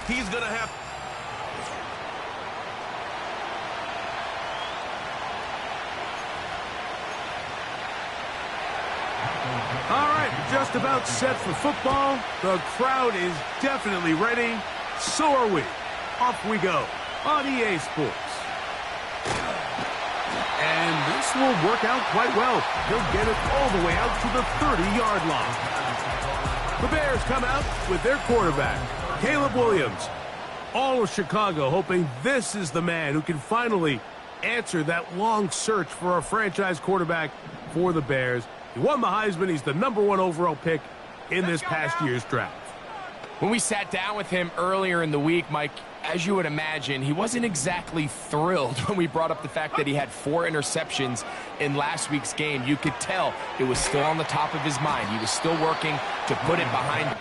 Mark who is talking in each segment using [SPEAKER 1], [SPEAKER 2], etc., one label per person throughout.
[SPEAKER 1] He's going to have...
[SPEAKER 2] All right, just about set for football. The crowd is definitely ready. So are we. Off we go on EA Sports. And this will work out quite well. He'll get it all the way out to the 30-yard line. The Bears come out with their quarterback, Caleb Williams. All of Chicago hoping this is the man who can finally answer that long search for a franchise quarterback for the Bears. He won the Heisman. He's the #1 overall pick in this past year's draft.
[SPEAKER 3] When we sat down with him earlier in the week, Mike, as you would imagine, he wasn't exactly thrilled when we brought up the fact that he had 4 interceptions in last week's game. You could tell it was still on the top of his mind. He was still working to put it behind him.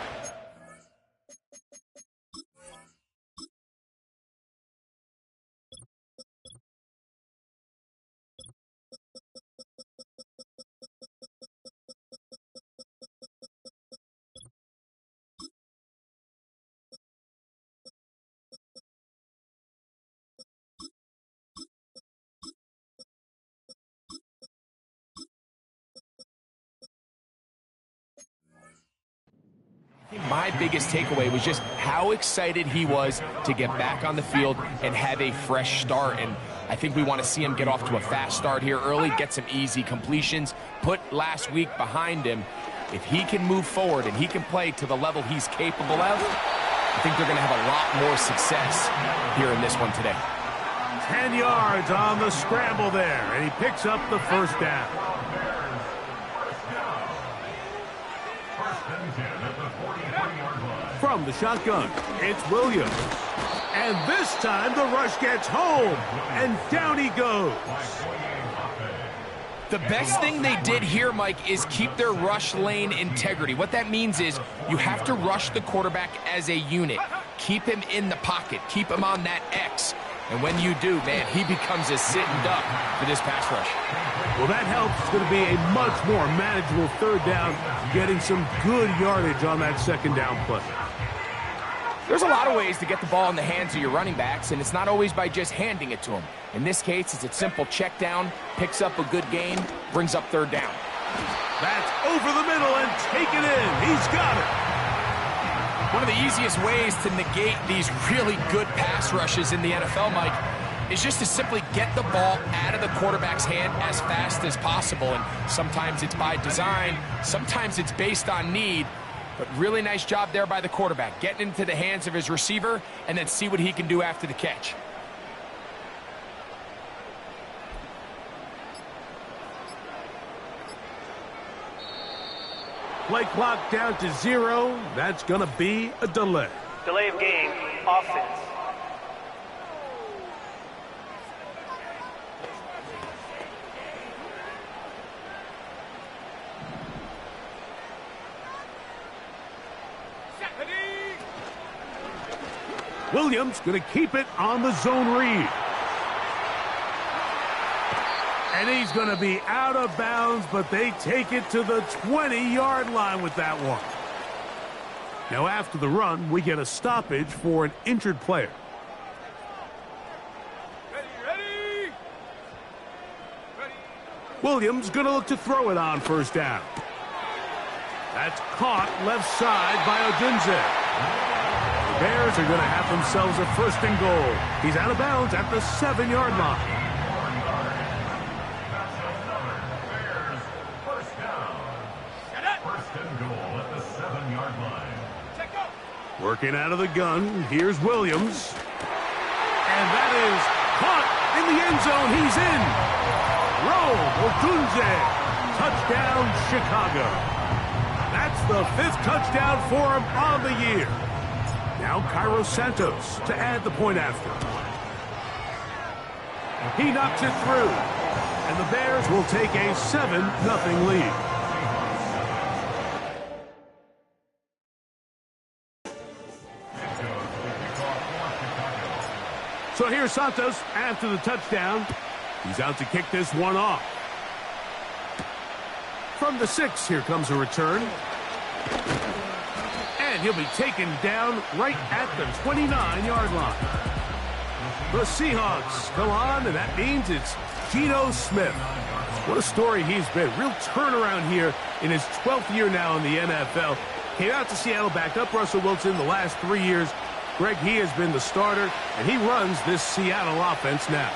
[SPEAKER 3] My biggest takeaway was just how excited he was to get back on the field and have a fresh start. And I think we want to see him get off to a fast start here early, get some easy completions, put last week behind him. If he can move forward and he can play to the level he's capable of, I think they're going to have a lot more success here in this one today.
[SPEAKER 2] 10 yards on the scramble there, and he picks up the first down. From the shotgun, it's Williams. And this time the rush gets home, and down he goes.
[SPEAKER 3] The best thing they did here, Mike, is keep their rush lane integrity. What that means is you have to rush the quarterback as a unit. Keep him in the pocket. Keep him on that X. And when you do, man, he becomes a sitting duck for this pass rush.
[SPEAKER 2] Well, that helps. It's going to be a much more manageable third down, getting some good yardage on that second down play.
[SPEAKER 3] There's a lot of ways to get the ball in the hands of your running backs, and it's not always by just handing it to them. In this case, it's a simple check down, picks up a good gain, brings up third down.
[SPEAKER 2] That's over the middle and taken in. He's got it.
[SPEAKER 3] One of the easiest ways to negate these really good pass rushes in the NFL, Mike, is just to simply get the ball out of the quarterback's hand as fast as possible. And sometimes it's by design, sometimes it's based on need. But really nice job there by the quarterback, getting into the hands of his receiver and then see what he can do after the catch.
[SPEAKER 2] Play clock down to 0. That's going to be a delay.
[SPEAKER 4] Delay of game, offense.
[SPEAKER 2] Williams going to keep it on the zone read. And he's going to be out of bounds, but they take it to the 20-yard line with that one. Now, after the run, we get a stoppage for an injured player. Ready. Williams going to look to throw it on first down. That's caught left side by Odunze. The Bears are going to have themselves a 1st and goal. He's out of bounds at the 7-yard line. Working out of the gun, here's Williams. And that is caught in the end zone. He's in. Roll, Odunze. Touchdown, Chicago. That's the 5th touchdown for him on the year. Now Cairo Santos to add the point after. He knocks it through. And the Bears will take a 7-0 lead. So here's Santos after the touchdown. He's out to kick this one off. From the 6, here comes a return. And he'll be taken down right at the 29-yard line. The Seahawks come on, and that means it's Geno Smith. What a story he's been. Real turnaround here in his 12th year now in the NFL. Came out to Seattle, backed up Russell Wilson the last 3 years. Greg, he has been the starter, and he runs this Seattle offense now.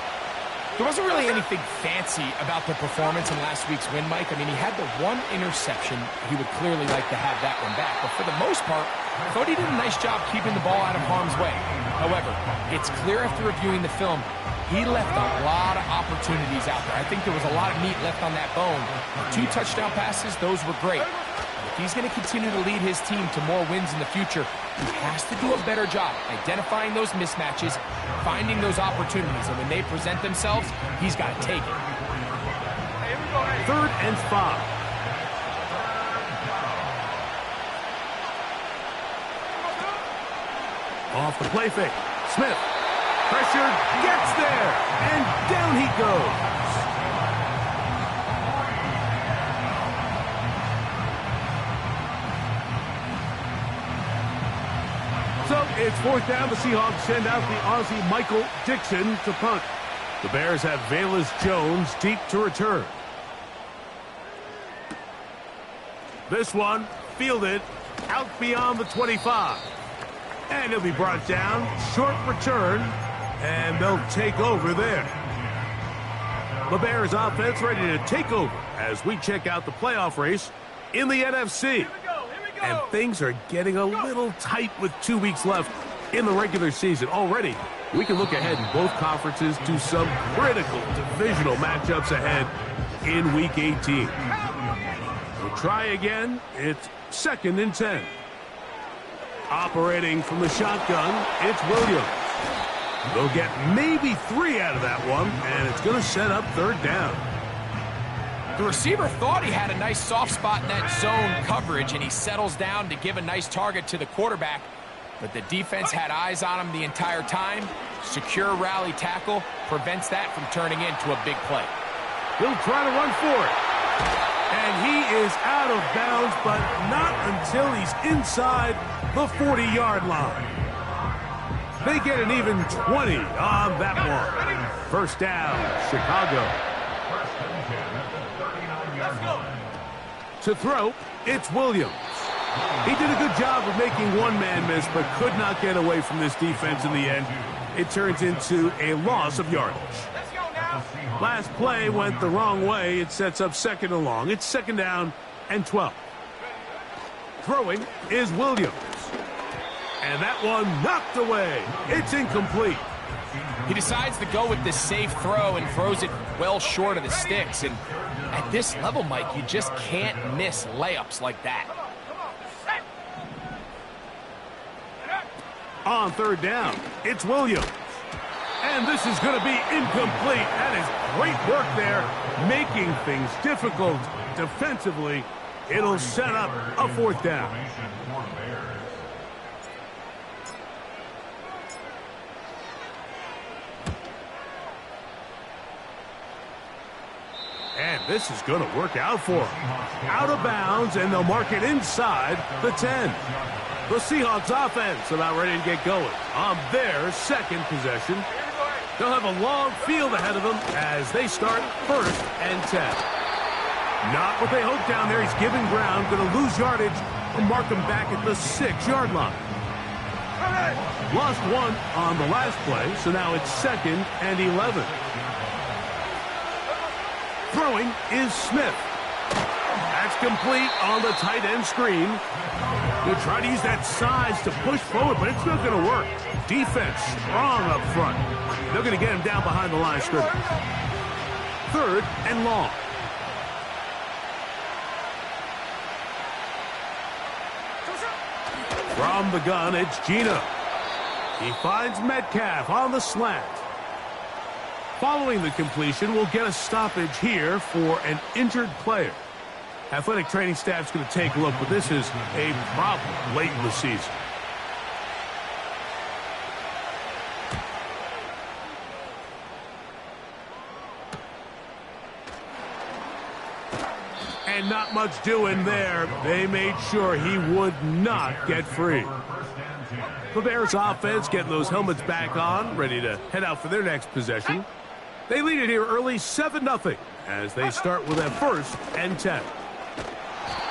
[SPEAKER 3] There wasn't really anything fancy about the performance in last week's win, Mike. I mean, he had the one interception. He would clearly like to have that one back. But for the most part, I thought he did a nice job keeping the ball out of harm's way. However, it's clear after reviewing the film, he left a lot of opportunities out there. I think there was a lot of meat left on that bone. 2 touchdown passes, those were great. If he's going to continue to lead his team to more wins in the future, he has to do a better job identifying those mismatches, finding those opportunities, and when they present themselves, he's got to take it.
[SPEAKER 2] 3rd and 5. Off the play fake. Smith. Pressured. Gets there. And down he goes. So it's 4th down. The Seahawks send out the Aussie Michael Dixon to punt. The Bears have Velus Jones deep to return. This one fielded out beyond the 25. And he'll be brought down. Short return. And they'll take over there. The Bears offense ready to take over as we check out the playoff race in the NFC. And things are getting a little tight with 2 weeks left in the regular season. Already, we can look ahead in both conferences to some critical divisional matchups ahead in Week 18. We'll try again. It's 2nd and 10. Operating from the shotgun, it's Williams. They'll get maybe 3 out of that one, and it's going to set up 3rd down.
[SPEAKER 3] The receiver thought he had a nice soft spot in that zone coverage, and he settles down to give a nice target to the quarterback. But the defense had eyes on him the entire time. Secure rally tackle prevents that from turning into a big play.
[SPEAKER 2] He'll try to run for it. And he is out of bounds, but not until he's inside the 40-yard line. They get an even 20 on that one. 1st down, Chicago. To throw, it's Williams. He did a good job of making one man miss, but could not get away from this defense in the end. It turns into a loss of yardage. Last play went the wrong way. It sets up 2nd and long. It's 2nd down and 12. Throwing is Williams. And that one knocked away. It's incomplete.
[SPEAKER 3] He decides to go with the safe throw and throws it well short of the sticks. And at this level, Mike, you just can't miss layups like that.
[SPEAKER 2] On 3rd down, it's Williams. And this is going to be incomplete. That is great work there, making things difficult defensively. It'll set up a 4th down. And this is going to work out for them. Out of bounds, and they'll mark it inside the 10. The Seahawks offense about ready to get going on their 2nd possession. They'll have a long field ahead of them as they start 1st and 10. Not what they hoped down there. He's giving ground, going to lose yardage, and mark him back at the 6-yard line. Lost 1 on the last play, so now it's 2nd and 11. Throwing is Smith. That's complete on the tight end screen. They'll try to use that size to push forward, but it's not going to work. Defense strong up front. They're going to get him down behind the line of scrimmage. 3rd and long. From the gun, it's Geno. He finds Metcalf on the slant. Following the completion, we'll get a stoppage here for an injured player. Athletic training staff's going to take a look, but this is a problem late in the season. And not much doing there. They made sure he would not get free. The Bears offense getting those helmets back on, ready to head out for their next possession. They lead it here early 7-0 as they start with a 1st and 10.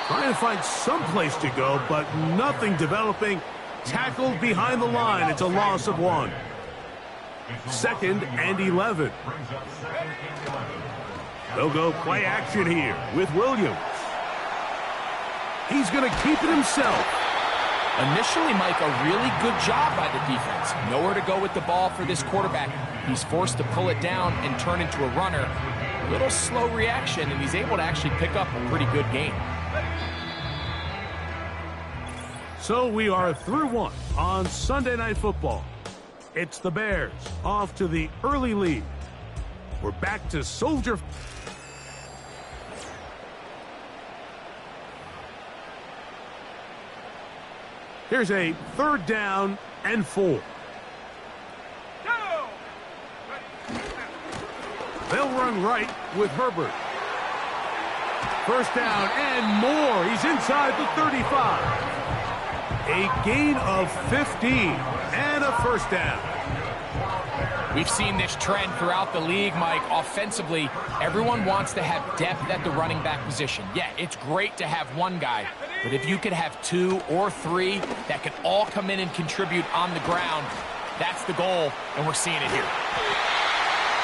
[SPEAKER 2] Trying to find some place to go, but nothing developing. Tackled behind the line. It's a loss of 1. 2nd and 11. They'll go play action here with Williams. He's going to keep it himself.
[SPEAKER 3] Initially, Mike, a really good job by the defense. Nowhere to go with the ball for this quarterback. He's forced to pull it down and turn into a runner. A little slow reaction, and he's able to actually pick up a pretty good game.
[SPEAKER 2] So we are through 1 on Sunday Night Football. It's the Bears off to the early lead. We're back to Soldier. Here's a 3rd down and 4. They'll run right with Herbert. 1st down and more. He's inside the 35. A gain of 15 and a 1st down.
[SPEAKER 3] We've seen this trend throughout the league, Mike. Offensively, everyone wants to have depth at the running back position. Yeah, it's great to have one guy, but if you could have 2 or 3 that can all come in and contribute on the ground, that's the goal, and we're seeing it here.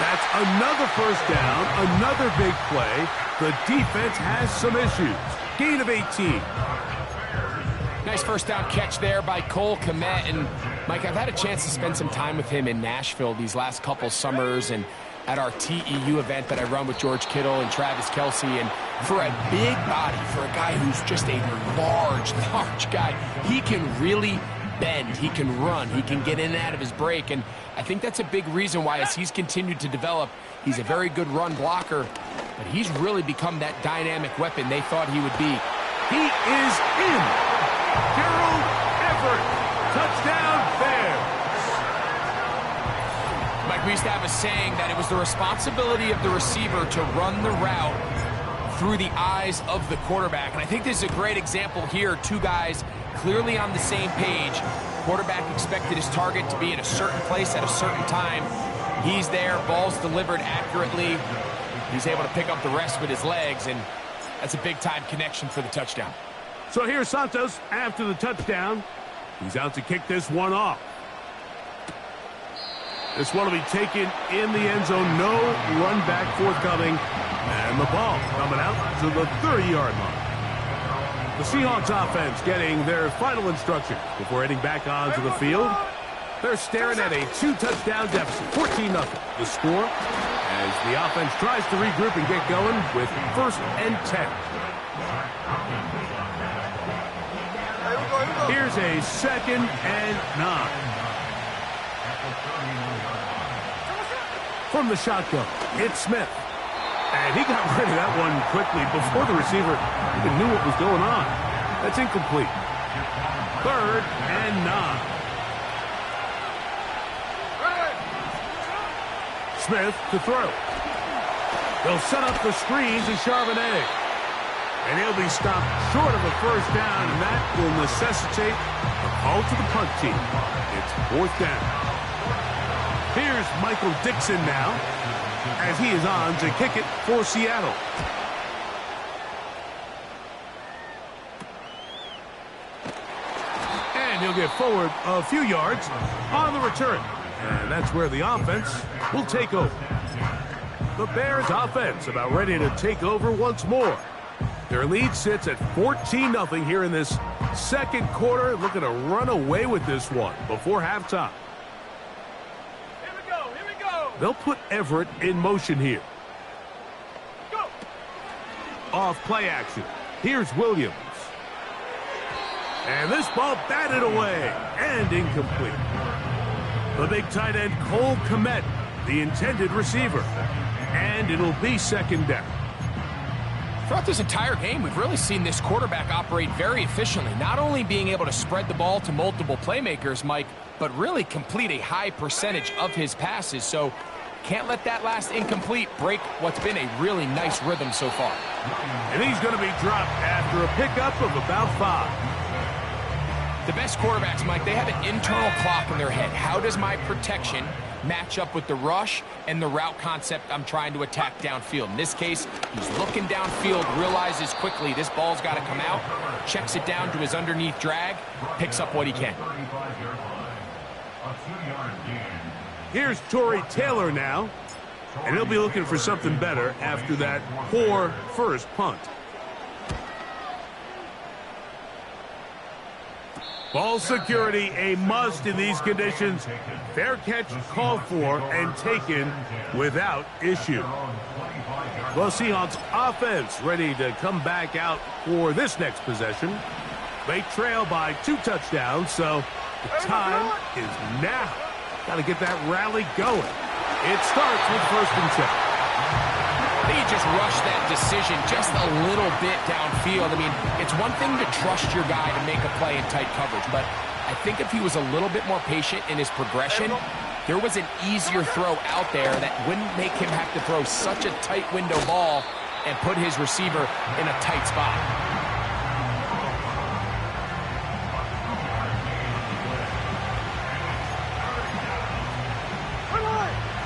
[SPEAKER 2] That's another 1st down, another big play. The defense has some issues. Gain of 18.
[SPEAKER 3] Nice 1st down catch there by Cole Kmet. And, Mike, I've had a chance to spend some time with him in Nashville these last couple summers and at our TEU event that I run with George Kittle and Travis Kelce. And for a big body, for a guy who's just a large guy, he can really bend. He can run. He can get in and out of his break. And I think that's a big reason why, as he's continued to develop, he's a very good run blocker, but he's really become that dynamic weapon they thought he would be.
[SPEAKER 2] He is in. Gerald Everett, touchdown Bears.
[SPEAKER 3] Mike, we used to have a saying that it was the responsibility of the receiver to run the route through the eyes of the quarterback. And I think this is a great example here. 2 guys clearly on the same page. Quarterback expected his target to be in a certain place at a certain time. He's there, ball's delivered accurately. He's able to pick up the rest with his legs, and that's a big-time connection for the touchdown.
[SPEAKER 2] So here's Santos after the touchdown. He's out to kick this one off. This one will be taken in the end zone. No run back forthcoming. And the ball coming out to the 30-yard line. The Seahawks offense getting their final instruction before heading back onto the field. They're staring at a 2-touchdown deficit, 14-0. The score as the offense tries to regroup and get going with 1st and 10. Here's a 2nd and 9. From the shotgun, it's Smith. And he got rid of that one quickly before the receiver even knew what was going on. That's incomplete. 3rd and 9. Smith to throw. They'll set up the screen to Charbonnet. And he'll be stopped short of a 1st down, and that will necessitate a call to the punt team. It's 4th down. Here's Michael Dixon now, as he is on to kick it for Seattle. And he'll get forward a few yards on the return. And that's where the offense will take over. The Bears offense about ready to take over once more. Their lead sits at 14-0 here in this 2nd quarter. Looking to run away with this one before halftime.
[SPEAKER 4] Here we go, here we go.
[SPEAKER 2] They'll put Everett in motion here.
[SPEAKER 4] Go.
[SPEAKER 2] Off play action. Here's Williams. And this ball batted away and incomplete. The big tight end Cole Kmet, the intended receiver. And it'll be 2nd down.
[SPEAKER 3] Throughout this entire game, we've really seen this quarterback operate very efficiently, not only being able to spread the ball to multiple playmakers, Mike, but really complete a high percentage of his passes. So Can't let that last incomplete break what's been a really nice rhythm so far.
[SPEAKER 2] And he's going to be dropped after a pickup of about 5.
[SPEAKER 3] The best quarterbacks, Mike, they have an internal clock in their head. How does my protection match up with the rush and the route concept I'm trying to attack downfield? In this case, he's looking downfield, realizes quickly this ball's got to come out, checks it down to his underneath drag, picks up what he can.
[SPEAKER 2] Here's Torrey Taylor now, and he'll be looking for something better after that poor first punt. Ball security, a must in these conditions. Fair catch called for and taken without issue. Well, Seahawks offense ready to come back out for this next possession. They trail by 2 touchdowns, so the time is now. Got to get that rally going. It starts with 1st and 10.
[SPEAKER 3] I think he just rushed that decision just a little bit downfield. I mean, it's one thing to trust your guy to make a play in tight coverage, but I think if he was a little bit more patient in his progression, there was an easier throw out there that wouldn't make him have to throw such a tight window ball and put his receiver in a tight spot.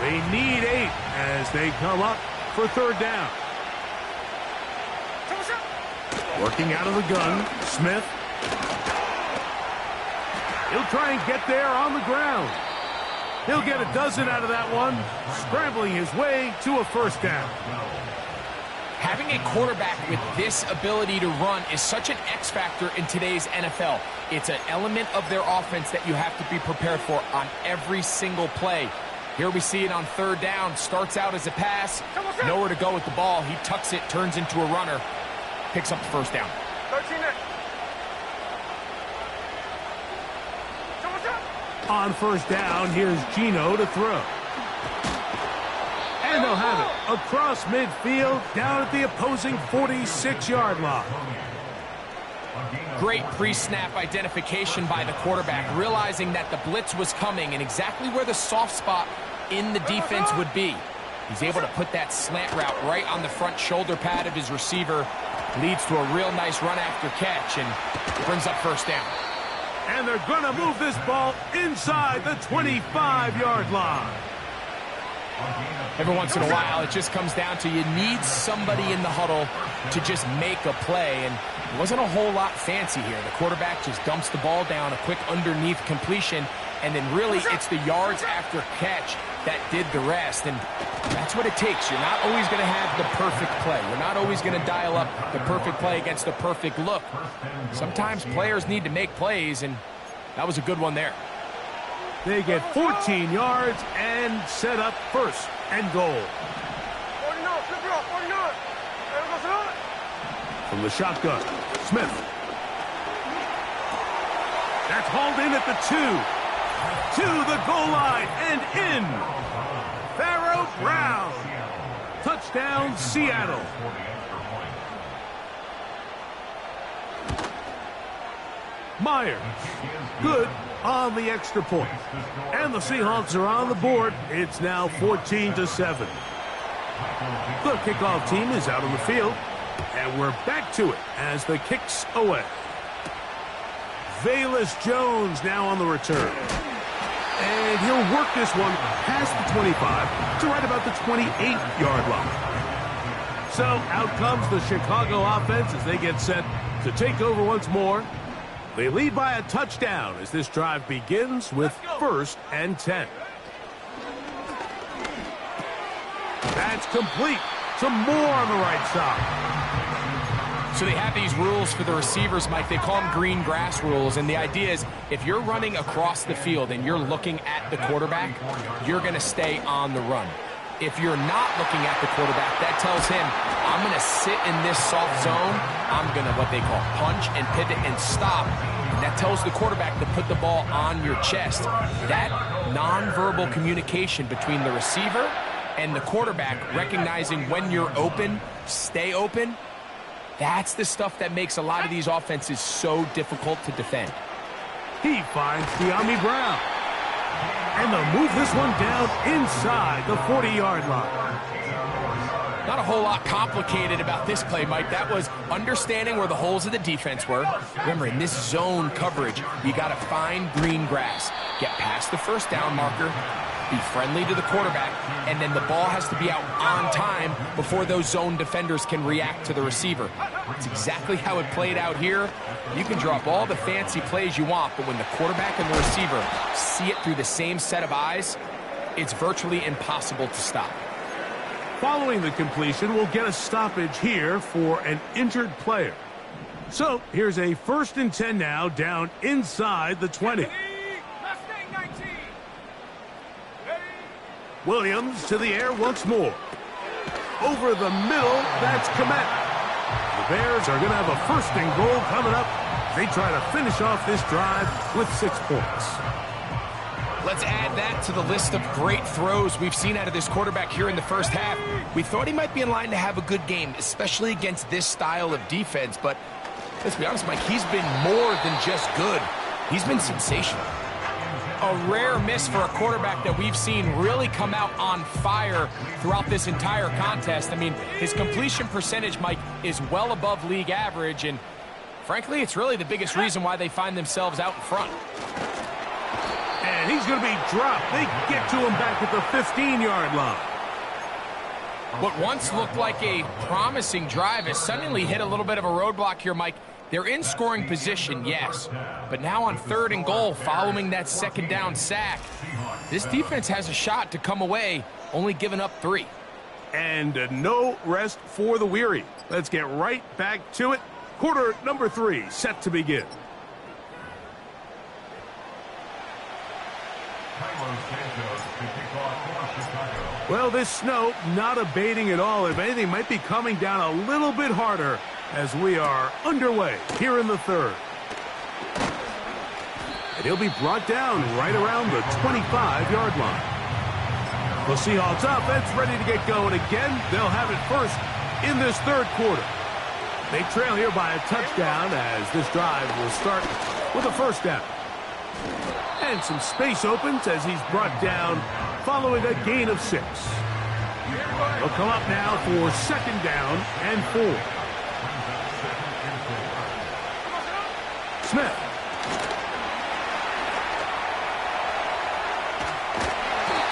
[SPEAKER 2] They need 8 as they come up for 3rd down. Working out of the gun, Smith. He'll try and get there on the ground. He'll get a dozen out of that one, scrambling his way to a 1st down.
[SPEAKER 3] Having a quarterback with this ability to run is such an X factor in today's NFL. It's an element of their offense that you have to be prepared for on every single play. Here we see it on 3rd down. Starts out as a pass. Nowhere to go with the ball. He tucks it, turns into a runner. Picks up the 1st down.
[SPEAKER 4] 13
[SPEAKER 2] On 1st down, here's Gino to throw. And they'll have it across midfield, down at the opposing 46-yard line.
[SPEAKER 3] Great pre-snap identification by the quarterback, realizing that the blitz was coming and exactly where the soft spot in the defense would be. He's able to put that slant route right on the front shoulder pad of his receiver. Leads to a real nice run after catch and brings up 1st down.
[SPEAKER 2] And they're going to move this ball inside the 25-yard line.
[SPEAKER 3] Every once in a while, it just comes down to you need somebody in the huddle to just make a play, and it wasn't a whole lot fancy here. The quarterback just dumps the ball down, a quick underneath completion, and then really it's the yards after catch that did the rest, and that's what it takes. You're not always going to have the perfect play. You're not always going to dial up the perfect play against the perfect look. Sometimes players need to make plays, and that was a good one there.
[SPEAKER 2] They get 14 yards and set up 1st and goal. From the shotgun, Smith. That's hauled in at the 2. To the goal line and in. Pharaoh Brown. Touchdown, Seattle. Myers. Good on the extra point. And the Seahawks are on the board. It's now 14-7. The kickoff team is out on the field. And we're back to it as the kick's away. Velus Jones now on the return. And he'll work this one past the 25 to right about the 28-yard line. So out comes the Chicago offense as they get set to take over once more. They lead by a touchdown as this drive begins with 1st and 10. That's complete. Some more on the right side.
[SPEAKER 3] So they have these rules for the receivers, Mike. They call them green grass rules. And the idea is if you're running across the field and you're looking at the quarterback, you're going to stay on the run. If you're not looking at the quarterback, that tells him, I'm going to sit in this soft zone. I'm going to what they call punch and pivot and stop. And that tells the quarterback to put the ball on your chest. That nonverbal communication between the receiver and the quarterback, recognizing when you're open, stay open, that's the stuff that makes a lot of these offenses so difficult to defend.
[SPEAKER 2] He finds De'Ami Brown. And they'll move this one down inside the 40-yard line.
[SPEAKER 3] Not a whole lot complicated about this play, Mike. That was understanding where the holes of the defense were. Remember, in this zone coverage, you got to find green grass. Get past the first down marker, be friendly to the quarterback, and then the ball has to be out on time before those zone defenders can react to the receiver. It's exactly how it played out here. You can draw up all the fancy plays you want, but when the quarterback and the receiver see it through the same set of eyes, it's virtually impossible to stop.
[SPEAKER 2] Following the completion, we'll get a stoppage here for an injured player. So here's a 1st and 10 now, down inside the 20. Williams to the air once more. Over the middle, that's Komet. The Bears are going to have a 1st and goal coming up. They try to finish off this drive with 6 points.
[SPEAKER 3] Let's add that to the list of great throws we've seen out of this quarterback here in the first half. We thought he might be in line to have a good game, especially against this style of defense. But let's be honest, Mike, he's been more than just good. He's been sensational. A rare miss for a quarterback that we've seen really come out on fire throughout this entire contest. I mean, his completion percentage, Mike, is well above league average. And frankly, it's really the biggest reason why they find themselves out in front.
[SPEAKER 2] And he's going to be dropped. They get to him back at the 15-yard line.
[SPEAKER 3] What once looked like a promising drive has suddenly hit a little bit of a roadblock here, Mike. They're in scoring position, yes. But now on 3rd and goal, following that 2nd down sack, this defense has a shot to come away, only giving up 3.
[SPEAKER 2] And no rest for the weary. Let's get right back to it. Quarter number 3 set to begin. Well, this snow not abating at all. If anything, might be coming down a little bit harder as we are underway here in the 3rd. And he'll be brought down right around the 25-yard line. The Seahawks offense ready to get going again. They'll have it first in this 3rd quarter. They trail here by a touchdown as this drive will start with a 1st down. And some space opens as he's brought down following a gain of 6. He'll come up now for 2nd down and 4. Smith.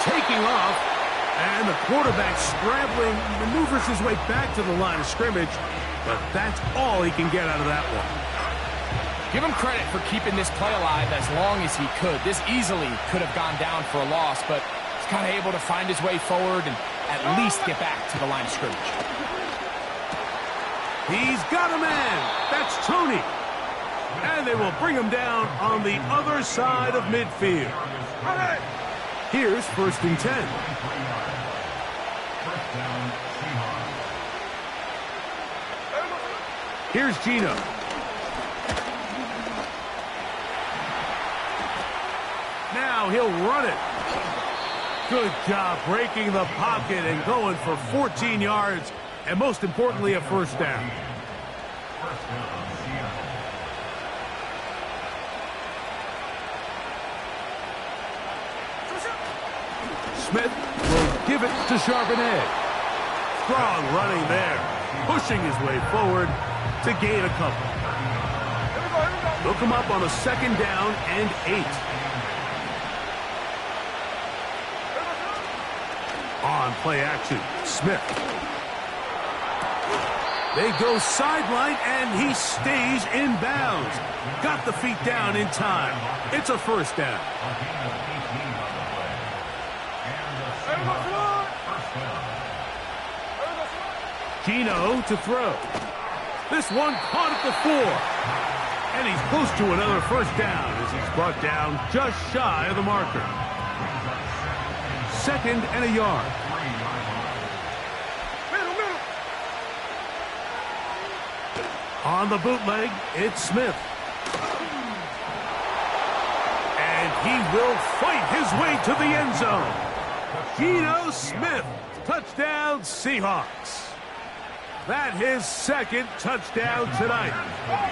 [SPEAKER 2] Taking off, and the quarterback scrambling, maneuvers his way back to the line of scrimmage, but that's all he can get out of that one.
[SPEAKER 3] Give him credit for keeping this play alive as long as he could. This easily could have gone down for a loss, but he's kind of able to find his way forward and at least get back to the line of scrimmage.
[SPEAKER 2] He's got a man. That's Tony. And they will bring him down on the other side of midfield. Here's 1st and 10. Here's Gino. Now he'll run it. Good job breaking the pocket and going for 14 yards, and most importantly, a 1st down. Smith will give it to Charbonnet. Strong running there, pushing his way forward to gain a couple. They'll come up on a 2nd down and 8. On play action, Smith. They go sideline, and he stays in bounds. Got the feet down in time. It's a 1st down. Gino to throw. This one caught at the 4. And he's close to another 1st down as he's brought down just shy of the marker. 2nd and a yard. On the bootleg, it's Smith. And he will fight his way to the end zone. Geno Smith, touchdown Seahawks. That his 2nd touchdown tonight.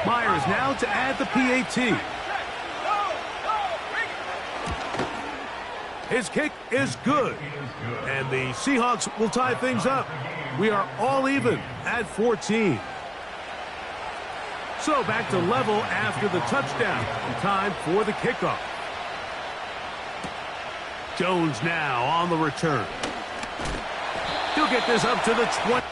[SPEAKER 2] Myers now to add the PAT. His kick is good. And the Seahawks will tie things up. We are all even at 14. So back to level after the touchdown. And time for the kickoff. Jones now on the return. He'll get this up to the 20.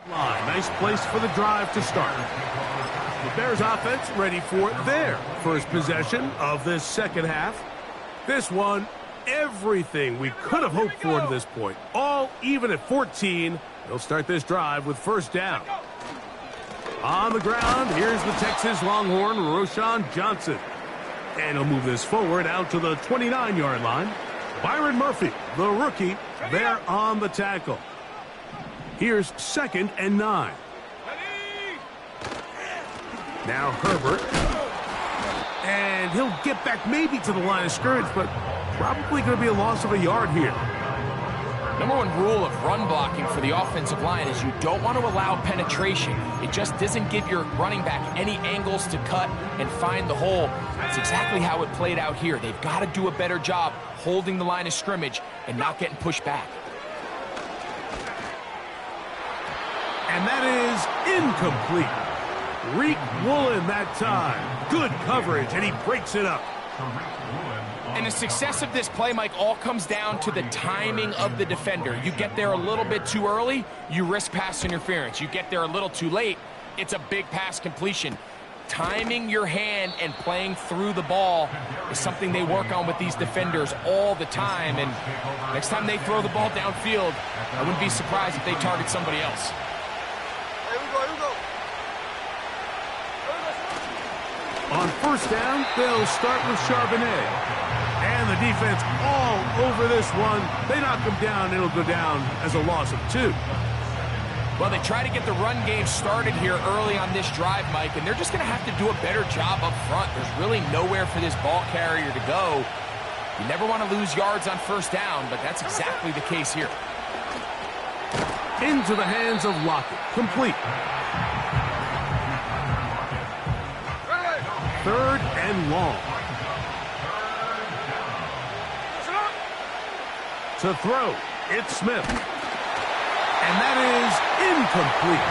[SPEAKER 2] Nice place for the drive to start. The Bears offense ready for their first possession of this second half. This one, everything we could have hoped for to this point. All even at 14. They'll start this drive with first down. On the ground, here's the Texas Longhorn, Roschon Johnson. And he'll move this forward out to the 29-yard line. Byron Murphy, the rookie, there on the tackle. Here's 2nd and 9. Now Herbert. And he'll get back maybe to the line of scrimmage, but probably going to be a loss of a yard here.
[SPEAKER 3] Number one rule of run blocking for the offensive line is you don't want to allow penetration. It just doesn't give your running back any angles to cut and find the hole. That's exactly how it played out here. They've got to do a better job holding the line of scrimmage and not getting pushed back.
[SPEAKER 2] And that is incomplete. Reek Woolen that time. Good coverage, and he breaks it up.
[SPEAKER 3] And the success of this play, Mike, all comes down to the timing of the defender. You get there a little bit too early, you risk pass interference. You get there a little too late, it's a big pass completion. Timing your hand and playing through the ball is something they work on with these defenders all the time. And next time they throw the ball downfield, I wouldn't be surprised if they target somebody else.
[SPEAKER 2] On first down, they'll start with Charbonnet. And the defense all over this one. They knock him down, it'll go down as a loss of 2.
[SPEAKER 3] Well, they try to get the run game started here early on this drive, Mike, and they're just going to have to do a better job up front. There's really nowhere for this ball carrier to go. You never want to lose yards on first down, but that's exactly the case here.
[SPEAKER 2] Into the hands of Lockett. Complete. 3rd and long. To throw, it's Smith. And that is incomplete.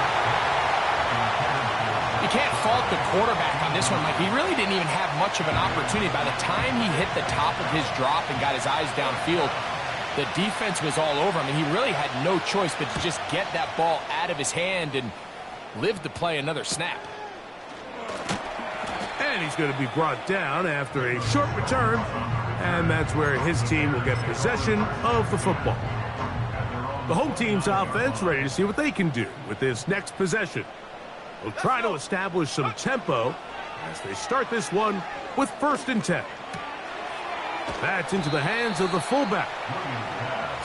[SPEAKER 3] You can't fault the quarterback on this one, Mike. He really didn't even have much of an opportunity. By the time he hit the top of his drop and got his eyes downfield, the defense was all over him, and he really had no choice but to just get that ball out of his hand and live to play another snap.
[SPEAKER 2] And he's going to be brought down after a short return, and that's where his team will get possession of the football. The home team's offense ready to see what they can do with this next possession. They'll try to establish some tempo as they start this one with 1st and 10. That's into the hands of the fullback.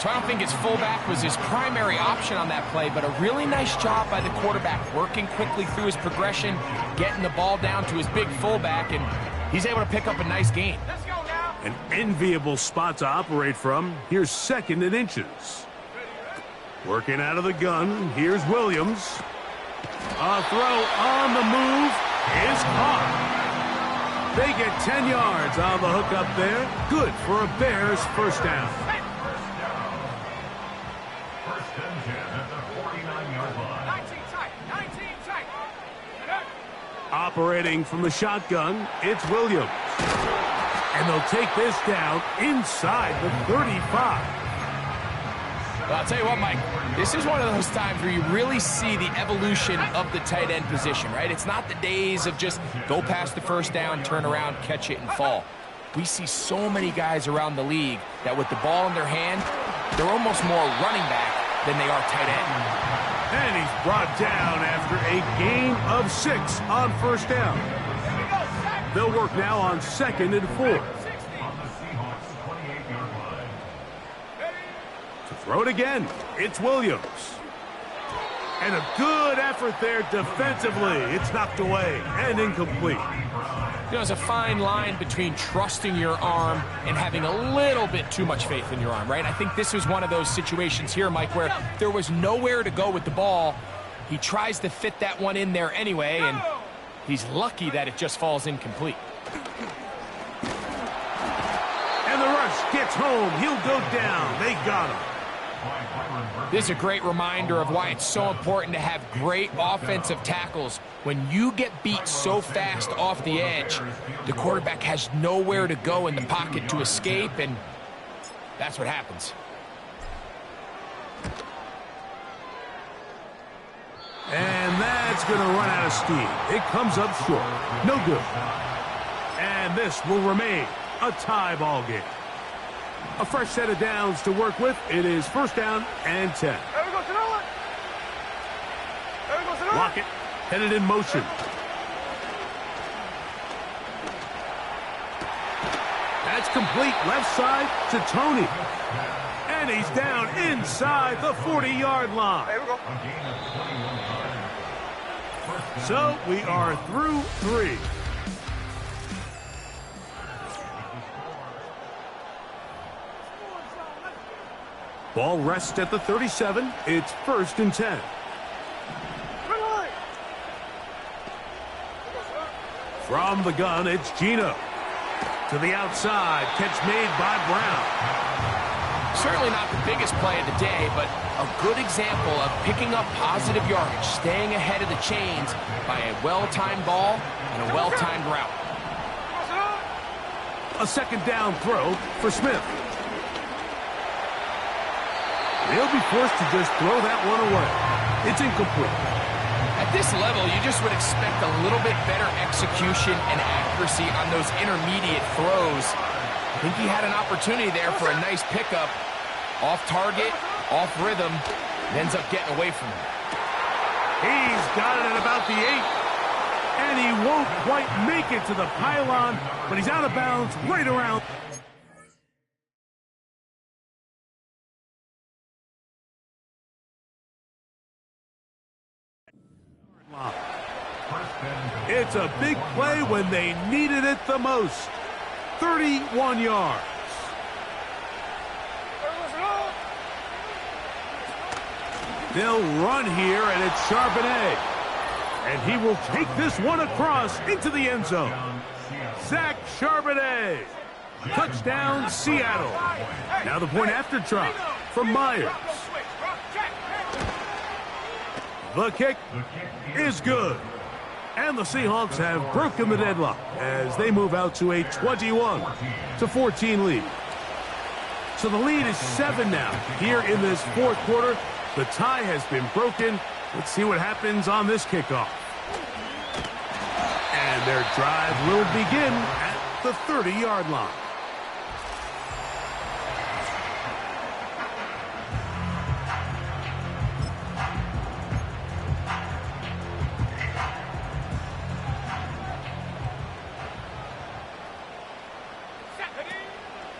[SPEAKER 3] So I don't think his fullback was his primary option on that play, but a really nice job by the quarterback working quickly through his progression, getting the ball down to his big fullback, and he's able to pick up a nice gain.
[SPEAKER 4] Let's go now.
[SPEAKER 2] An enviable spot to operate from. Here's 2nd and inches. Working out of the gun, here's Williams. A throw on the move is caught. They get 10 yards on the hook up there. Good for a Bears first down. Operating from the shotgun, it's Williams. And they'll take this down inside the 35.
[SPEAKER 3] Well, I'll tell you what, Mike, this is one of those times where you really see the evolution of the tight end position, right? It's not the days of just go past the first down, turn around, catch it, and fall. We see so many guys around the league that with the ball in their hand, they're almost more running back than they are tight end.
[SPEAKER 2] And he's brought down after a gain of 6 on first down. They'll work now on 2nd and 4. To throw it again, it's Williams. And a good effort there defensively. It's knocked away and incomplete.
[SPEAKER 3] There's a fine line between trusting your arm and having a little bit too much faith in your arm, right? I think this was one of those situations here, Mike, where there was nowhere to go with the ball. He tries to fit that one in there anyway, and He's lucky that it just falls incomplete.
[SPEAKER 2] And the rush gets home. He'll go down. They got him.
[SPEAKER 3] This is a great reminder of why it's so important to have great offensive tackles. When you get beat so fast off the edge, the quarterback has nowhere to go in the pocket to escape, and that's what happens.
[SPEAKER 2] And that's going to run out of steam. It comes up short. No good. And this will remain a tie ball game. A fresh set of downs to work with. It is first down and 10.
[SPEAKER 4] There we go, Sonoma. There we go, Sonoma.
[SPEAKER 2] Lockett headed in motion. That's complete left side to Tony. And he's down inside the 40-yard line.
[SPEAKER 4] There we go.
[SPEAKER 2] So we are through 3. Ball rests at the 37. It's first and 10. From the gun, it's Gino. To the outside, catch made by Brown.
[SPEAKER 3] Certainly not the biggest play of the day, but a good example of picking up positive yardage, staying ahead of the chains by a well-timed ball and a well-timed route.
[SPEAKER 2] A second down throw for Smith. He'll be forced to just throw that one away. It's incomplete.
[SPEAKER 3] At this level, you just would expect a little bit better execution and accuracy on those intermediate throws. I think he had an opportunity there for a nice pickup. Off target, off rhythm, and ends up getting away from him.
[SPEAKER 2] He's got it at about the 8. And he won't quite make it to the pylon, but he's out of bounds right around. It's a big play when they needed it the most. 31 yards. They'll run here, and it's Charbonnet. And he will take this one across into the end zone. Zach Charbonnet. Touchdown, Seattle. Now the point after try from Myers. The kick is good. And the Seahawks have broken the deadlock as they move out to a 21-14 lead. So the lead is 7 now here in this fourth quarter. The tie has been broken. Let's see what happens on this kickoff. And their drive will begin at the 30-yard line.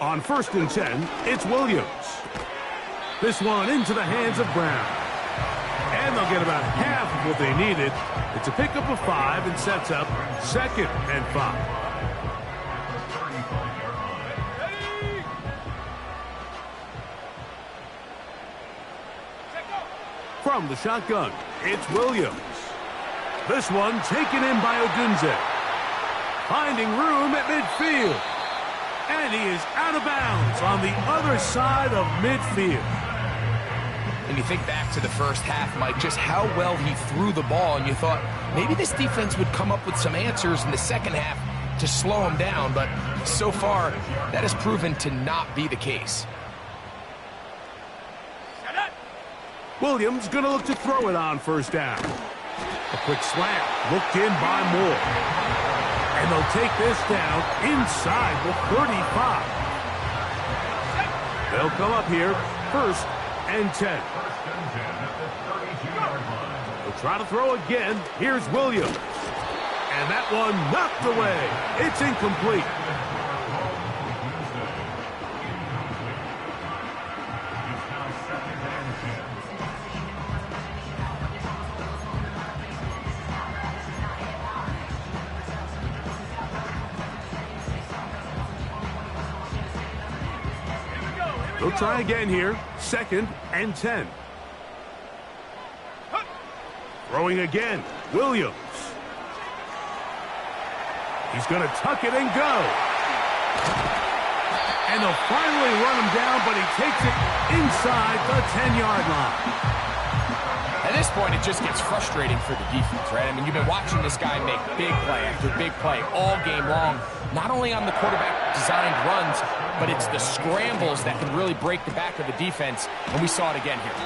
[SPEAKER 2] On first and 10, it's Williams. This one into the hands of Brown. And they'll get about half of what they needed. It's a pickup of 5 and sets up second and 5. From the shotgun, it's Williams. This one taken in by Odunze. Finding room at midfield. And he is out of bounds on the other side of midfield.
[SPEAKER 3] And you think back to the first half, Mike, just how well he threw the ball, and you thought maybe this defense would come up with some answers in the second half to slow him down, but so far that has proven to not be the case.
[SPEAKER 2] Williams going to look to throw it on first down. A quick slant, looked in by Moore. And they'll take this down inside the 35. They'll come up here first and 10. They'll try to throw again. Here's Williams. And that one knocked away. It's incomplete. They'll try again here. Second and 10. Throwing again. Williams. He's going to tuck it and go. And they'll finally run him down, but he takes it inside the 10-yard line.
[SPEAKER 3] At this point, it just gets frustrating for the defense, right? I mean, you've been watching this guy make big play after big play all game long, not only on the quarterback-designed runs, but it's the scrambles that can really break the back of the defense, and we saw it again here.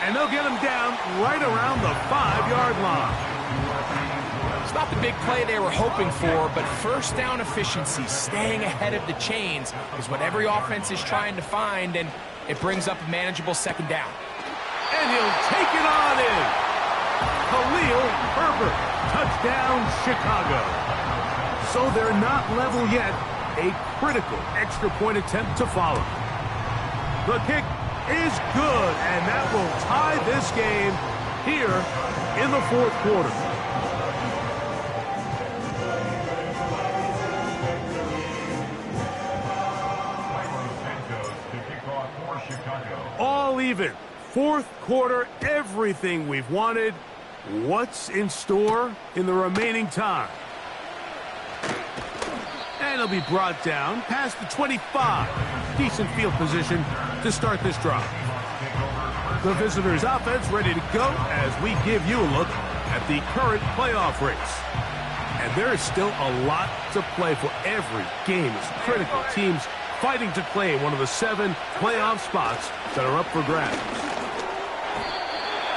[SPEAKER 2] And they'll get him down right around the 5-yard line.
[SPEAKER 3] It's not the big play they were hoping for, but first down efficiency, staying ahead of the chains, is what every offense is trying to find, and it brings up a manageable second down.
[SPEAKER 2] And he'll take it on in. Khalil Herbert, touchdown Chicago. So they're not level yet. A critical extra point attempt to follow. The kick is good, and that will tie this game here in the fourth quarter. All even. Fourth quarter, everything we've wanted. What's in store in the remaining time? And he'll be brought down past the 25. Decent field position to start this drive. The visitors' offense ready to go as we give you a look at the current playoff race. And there is still a lot to play for. Every game is critical. Teams fighting to claim one of the 7 playoff spots that are up for grabs.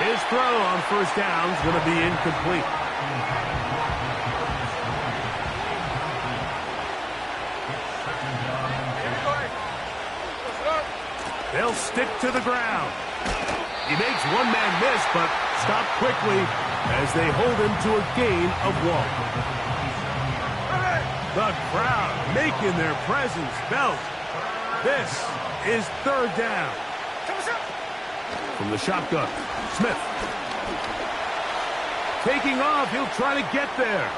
[SPEAKER 2] His throw on first down is going to be incomplete. They'll stick to the ground. He makes one man miss, but stop quickly as they hold him to a gain of 1. The crowd making their presence felt. This is third down. From the shotgun, Smith. Taking off, he'll try to get there.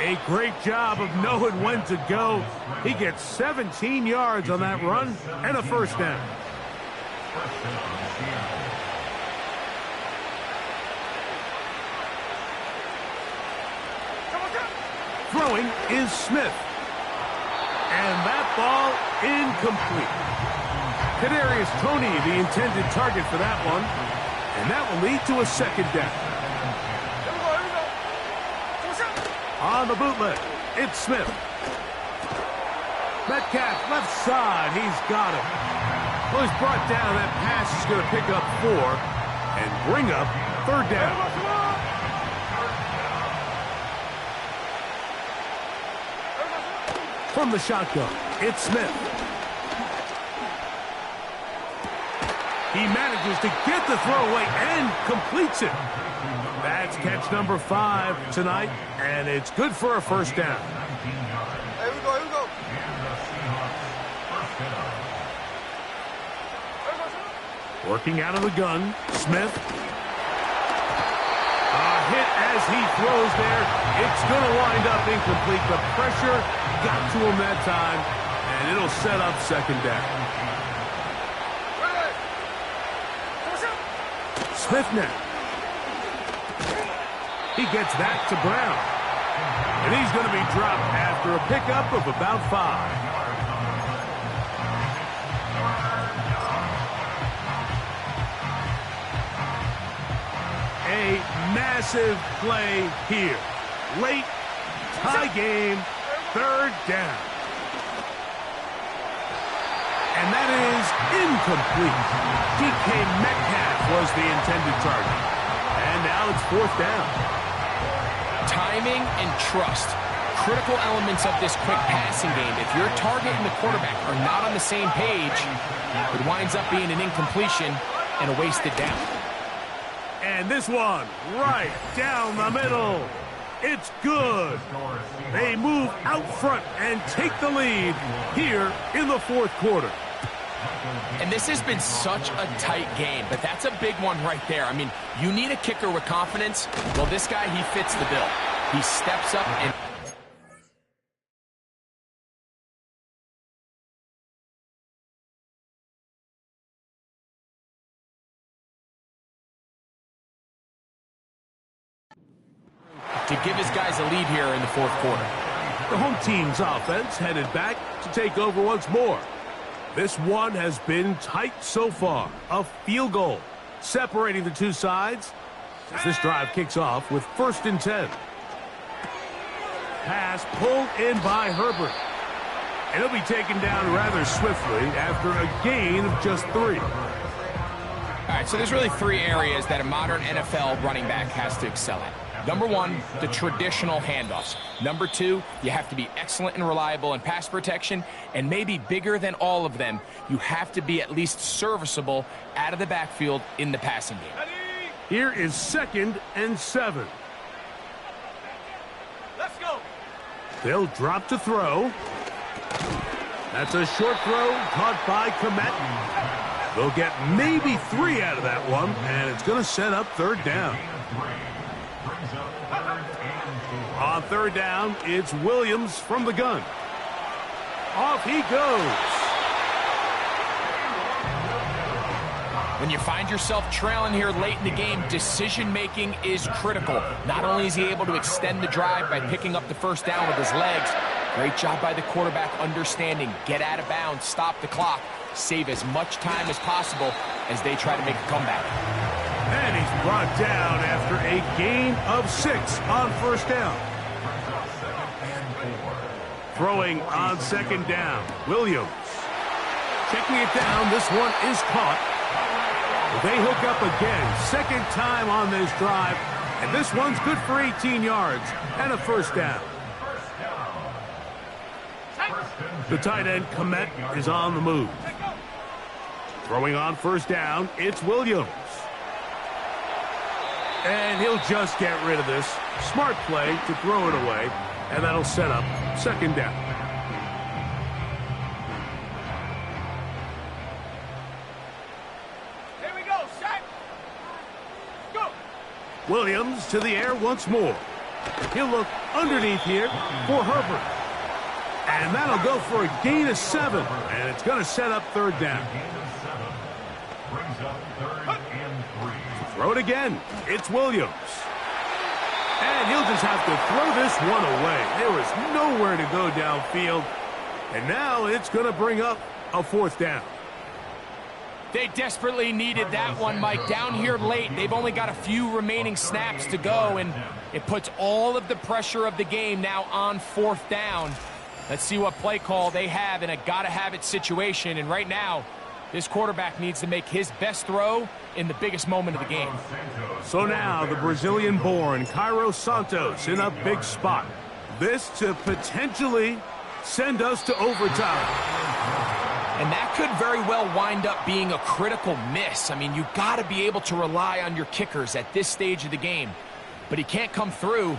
[SPEAKER 2] A great job of knowing when to go. He gets 17 yards on that run and a first down. Throwing is Smith. And that ball incomplete. Kadarius Toney, the intended target for that one. And that will lead to a second down. On the bootleg, it's Smith. Metcalf, left side, he's got him. Well, he's brought down. That pass is going to pick up 4 and bring up third down. From the shotgun, it's Smith. He manages to get the throw away and completes it. That's catch number 5 tonight, and it's good for a first down.
[SPEAKER 4] Here we go.
[SPEAKER 2] Working out of the gun, Smith. A hit as he throws there. It's going to wind up incomplete. The pressure got to him that time, and it'll set up second down. Smith now. He gets that to Brown. And he's going to be dropped after a pickup of about 5. A massive play here. Late, tie game, third down. And that is incomplete. DK Metcalf was the intended target. And now it's fourth down.
[SPEAKER 3] Timing and trust, critical elements of this quick passing game. If your target and the quarterback are not on the same page, it winds up being an incompletion and a wasted down.
[SPEAKER 2] And this one, right down the middle. It's good. They move out front and take the lead here in the fourth quarter.
[SPEAKER 3] And this has been such a tight game, but that's a big one right there. I mean, you need a kicker with confidence. Well, this guy, he fits the bill. He steps up and... to give his guys a lead here in the fourth quarter.
[SPEAKER 2] The home team's offense headed back to take over once more. This one has been tight so far. A field goal separating the two sides as this drive kicks off with 1st and 10. Pass pulled in by Herbert. And he'll be taken down rather swiftly after a gain of just 3.
[SPEAKER 3] All right, so there's really 3 areas that a modern NFL running back has to excel at. Number 1, the traditional handoffs. Number 2, you have to be excellent and reliable in pass protection. And maybe bigger than all of them, you have to be at least serviceable out of the backfield in the passing game.
[SPEAKER 2] Here is 2nd and 7.
[SPEAKER 4] Let's go.
[SPEAKER 2] They'll drop to throw. That's a short throw caught by Komet. They'll get maybe 3 out of that one, and it's going to set up 3rd down. On 3rd down, it's Williams from the gun. Off he goes.
[SPEAKER 3] When you find yourself trailing here late in the game, decision-making is critical. Not only is he able to extend the drive by picking up the 1st down with his legs, great job by the quarterback understanding, get out of bounds, stop the clock, save as much time as possible as they try to make a comeback.
[SPEAKER 2] And he's brought down after a gain of 6 on 1st down. Throwing on 2nd down, Williams. Checking it down, this one is caught. They hook up again, 2nd time on this drive, and this one's good for 18 yards and a 1st down. The tight end, Komet, is on the move. Throwing on 1st down, it's Williams. And he'll just get rid of this. Smart play to throw it away, and that'll set up 2nd down.
[SPEAKER 4] Here we go, set. Go.
[SPEAKER 2] Williams to the air once more. He'll look underneath here for Herbert. And that'll go for a gain of 7. And it's going to set up 3rd down. Throw it again. It's Williams. And he'll just have to throw this one away. There was nowhere to go downfield. And now it's going to bring up a 4th down.
[SPEAKER 3] They desperately needed that one, Mike. Down here late, they've only got a few remaining snaps to go, and it puts all of the pressure of the game now on 4th down. Let's see what play call they have in a gotta-have-it situation. And right now, this quarterback needs to make his best throw in the biggest moment of the game.
[SPEAKER 2] So now the Brazilian-born Cairo Santos in a big spot. This to potentially send us to overtime.
[SPEAKER 3] And that could very well wind up being a critical miss. I mean, you got to be able to rely on your kickers at this stage of the game. But he can't come through,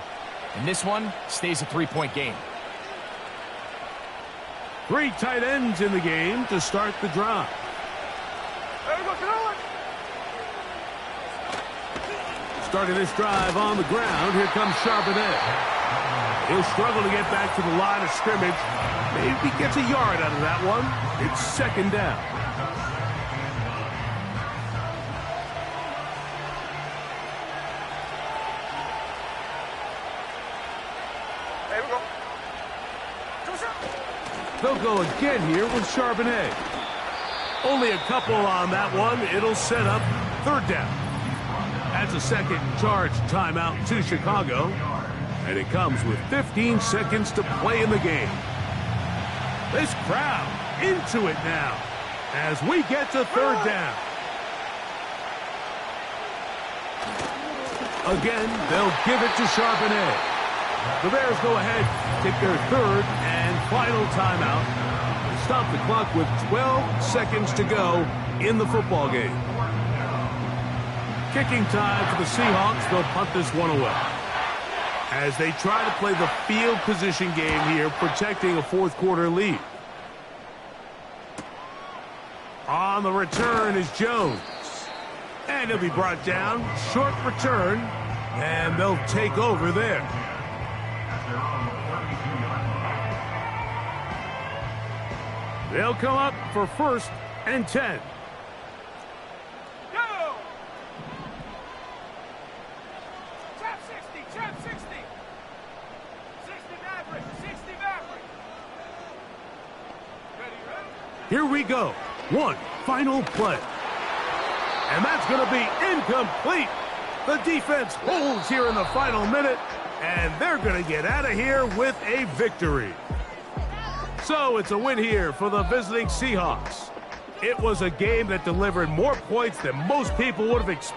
[SPEAKER 3] and this one stays a 3-point game.
[SPEAKER 2] 3 tight ends in the game to start the drive.
[SPEAKER 4] There we go, get on.
[SPEAKER 2] Starting this drive on the ground, here comes Charbonnet. He'll struggle to get back to the line of scrimmage. Maybe gets a yard out of that one. It's 2nd down.
[SPEAKER 4] There we go.
[SPEAKER 2] They'll go again here with Charbonnet. Only a couple on that one. It'll set up 3rd down. That's a 2nd charge timeout to Chicago. And it comes with 15 seconds to play in the game. This crowd into it now as we get to 3rd down. Again, they'll give it to Charbonnet. The Bears go ahead, take their 3rd and final timeout. Stop the clock with 12 seconds to go in the football game. Kicking time for the Seahawks. They'll punt this one away as they try to play the field position game here, protecting a 4th quarter lead. On the return is Jones. And he'll be brought down. Short return. And they'll take over there. They'll come up for 1st and 10.
[SPEAKER 4] Go. Trap 60, trap 60. 60 Maverick, 60 Maverick.
[SPEAKER 2] Here we go. One final play. And that's going to be incomplete. The defense holds here in the final minute, and they're going to get out of here with a victory. So it's a win here for the visiting Seahawks. It was a game that delivered more points than most people would have expected.